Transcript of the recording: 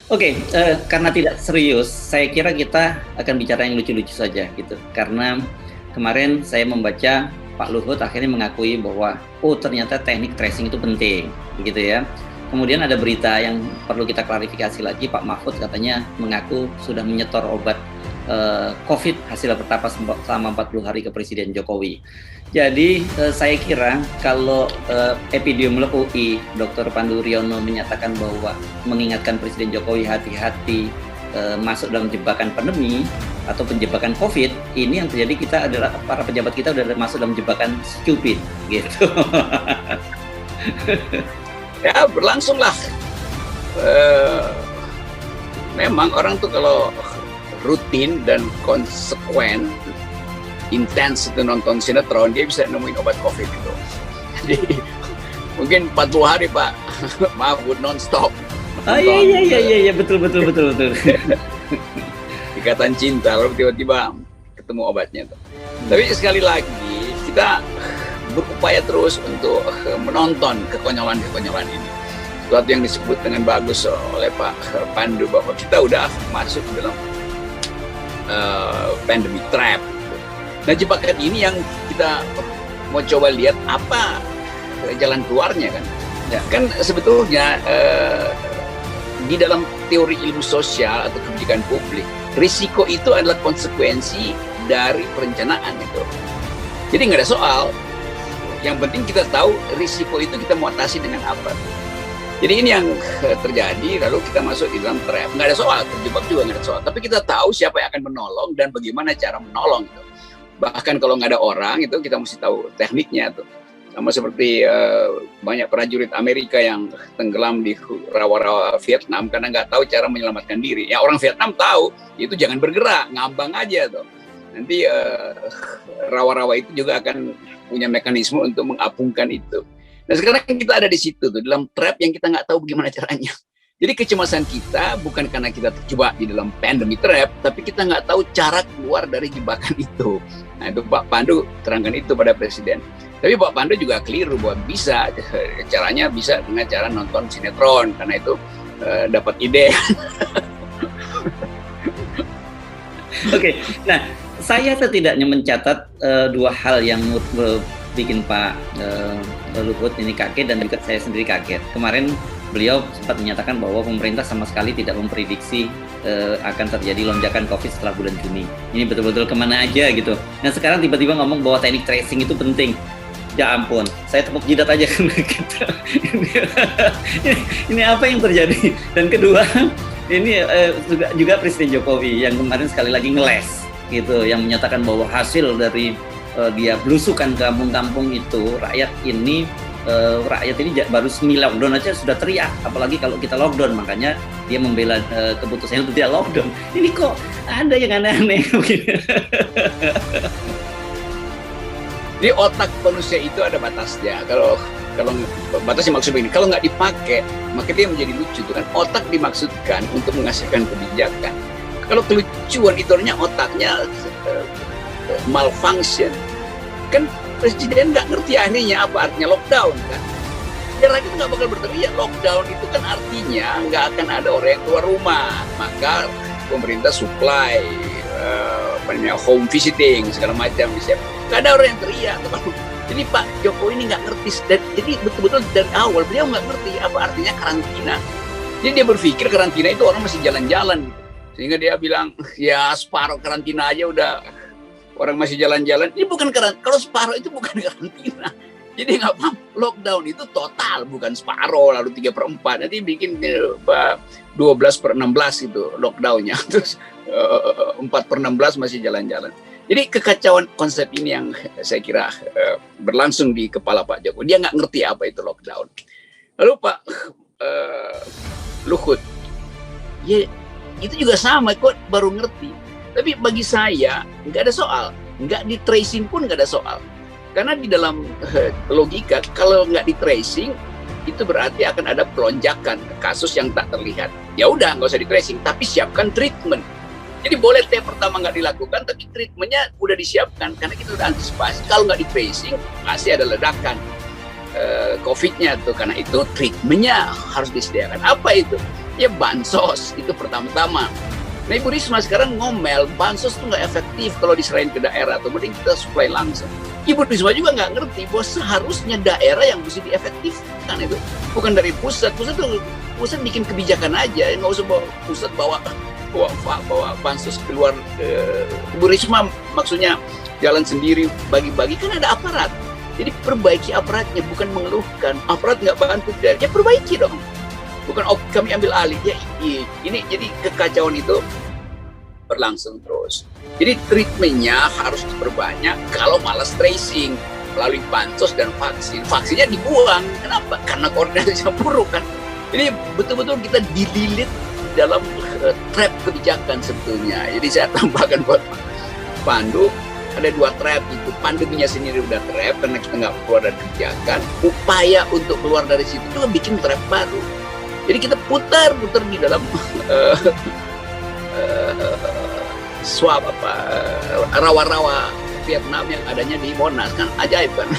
Oke, karena tidak serius, saya kira kita akan bicara yang lucu-lucu saja gitu. Karena kemarin saya membaca Pak Luhut akhirnya mengakui bahwa ternyata teknik tracing itu penting, begitu ya. Kemudian ada berita yang perlu kita klarifikasi lagi, Pak Mahfud katanya mengaku sudah menyetor obat COVID hasil pertama selama 40 hari ke Presiden Jokowi. Jadi saya kira kalau epidemiolog UI Dr. Pandu Riono menyatakan bahwa mengingatkan Presiden Jokowi hati-hati masuk dalam jebakan pandemi atau penjebakan COVID, ini yang terjadi kita adalah para pejabat kita sudah masuk dalam jebakan stupid gitu. Ya berlangsunglah. Memang orang tuh kalau rutin dan konsekuen, intens itu nonton sinetron, dia bisa nemuin obat COVID itu. Jadi mungkin 40 hari Pak Mahfud non-stop. Iya betul. Ikatan cinta, lalu tiba-tiba ketemu obatnya tuh. Tapi sekali lagi kita berupaya terus untuk menonton kekonyolan ini. Sesuatu yang disebut dengan bagus oleh Pak Pandu bahwa kita udah masuk dalam pandemic trap. Nah jebakan ini yang kita mau coba lihat apa jalan keluarnya kan. Ya, kan sebetulnya di dalam teori ilmu sosial atau kebijakan publik, risiko itu adalah konsekuensi dari perencanaan itu. Jadi nggak ada soal. Yang penting kita tahu risiko itu kita mau atasi dengan apa. Jadi ini yang terjadi, lalu kita masuk di dalam trap. Nggak ada soal, terjebak juga nggak ada soal. Tapi kita tahu siapa yang akan menolong dan bagaimana cara menolong. Gitu. Bahkan kalau nggak ada orang, itu kita mesti tahu tekniknya. Tuh. Sama seperti banyak prajurit Amerika yang tenggelam di rawa-rawa Vietnam karena nggak tahu cara menyelamatkan diri. Ya orang Vietnam tahu, itu jangan bergerak, ngambang aja. Tuh. Nanti rawa-rawa itu juga akan punya mekanisme untuk mengapungkan itu. Nah sekarang kita ada di situ tuh dalam trap yang kita nggak tahu bagaimana caranya. Jadi kecemasan kita bukan karena kita terjebak di dalam pandemi trap, tapi kita nggak tahu cara keluar dari jebakan itu. Nah itu Pak Pandu terangkan itu pada Presiden. Tapi Pak Pandu juga keliru bahwa bisa caranya bisa dengan cara nonton sinetron karena itu dapat ide. Oke, nah saya setidaknya mencatat dua hal yang bikin Pak Luhut ini kaget dan juga saya sendiri kaget. Kemarin beliau sempat menyatakan bahwa pemerintah sama sekali tidak memprediksi akan terjadi lonjakan COVID setelah bulan Juni. Ini betul-betul kemana aja gitu. Nah sekarang tiba-tiba ngomong bahwa teknik tracing itu penting. Ya ampun, saya tepuk jidat aja gitu. Ini apa yang terjadi? Dan kedua, ini juga Presiden Jokowi yang kemarin sekali lagi ngeles gitu, yang menyatakan bahwa hasil dari dia belusukan kampung-kampung itu rakyat ini baru semi lockdown aja sudah teriak, apalagi kalau kita lockdown. Makanya dia membela keputusannya untuk tidak lockdown. Ini kok ada yang aneh-aneh begini. Di otak manusia itu ada batasnya. Kalau batasnya maksud ini, kalau nggak dipakai, maka dia menjadi lucu. Kan otak dimaksudkan untuk menghasilkan kebijakan. Kalau kelucuan itu artinya otaknya malfunction. Kan Presiden nggak ngerti akhirnya apa artinya lockdown kan. Dia lagi nggak bakal berteriak lockdown itu kan artinya nggak akan ada orang yang keluar rumah. Maka pemerintah supply home visiting segala macam bisa. Nggak ada orang yang teriak. Jadi Pak Jokowi ini nggak ngerti. Jadi betul-betul dari awal beliau nggak ngerti apa artinya karantina. Jadi dia berpikir karantina itu orang masih jalan-jalan. Sehingga dia bilang ya separuh karantina aja udah orang masih jalan-jalan. Ini bukan karantina. Kalau separuh itu bukan karantina. Jadi nggak paham. Lockdown itu total bukan separuh lalu 3/4. Nanti bikin 12/16 itu lockdownnya. Terus 4/16 masih jalan-jalan. Jadi kekacauan konsep ini yang saya kira berlangsung di kepala Pak Jokowi. Dia nggak ngerti apa itu lockdown. Lalu Pak Luhut, ya itu juga sama kok baru ngerti. Tapi bagi saya nggak ada soal, nggak di tracing pun nggak ada soal. Karena di dalam logika kalau nggak di tracing itu berarti akan ada pelonjakan kasus yang tak terlihat. Ya udah nggak usah di tracing, tapi siapkan treatment. Jadi boleh pertama nggak dilakukan, tapi treatmentnya udah disiapkan karena kita udah antisipasi. Kalau nggak di tracing, pasti ada ledakan COVID-nya tuh. Karena itu treatmentnya harus disediakan. Apa itu? Ya bansos itu pertama-tama. Nah Ibu Risma sekarang ngomel, bansos itu nggak efektif kalau diserahin ke daerah, atau mending kita supply langsung. Ibu Risma juga nggak ngerti bahwa seharusnya daerah yang mesti diefektifkan itu, bukan dari pusat. Pusat bikin kebijakan aja, nggak usah pusat bawa bansos keluar. Ibu Risma maksudnya jalan sendiri bagi-bagi, kan ada aparat. Jadi perbaiki aparatnya, bukan mengeluhkan. Aparat nggak bantu, ya perbaiki dong. Bukan kami ambil alih. Ya ini jadi kekacauan itu berlangsung terus. Jadi treatmentnya harus diperbanyak. Kalau malas tracing melalui bansos dan vaksin, vaksinnya dibuang. Kenapa? Karena koordinasinya buruk kan. Ini betul-betul kita dililit dalam trap kebijakan sebetulnya. Jadi saya tambahkan buat Pandu, ada 2 trap itu. Pandeminya sendiri udah trap karena kita nggak keluar dari kebijakan. Upaya untuk keluar dari situ juga bikin trap baru. Jadi kita putar di dalam rawa-rawa Vietnam yang adanya di Monas, kan ajaib kan.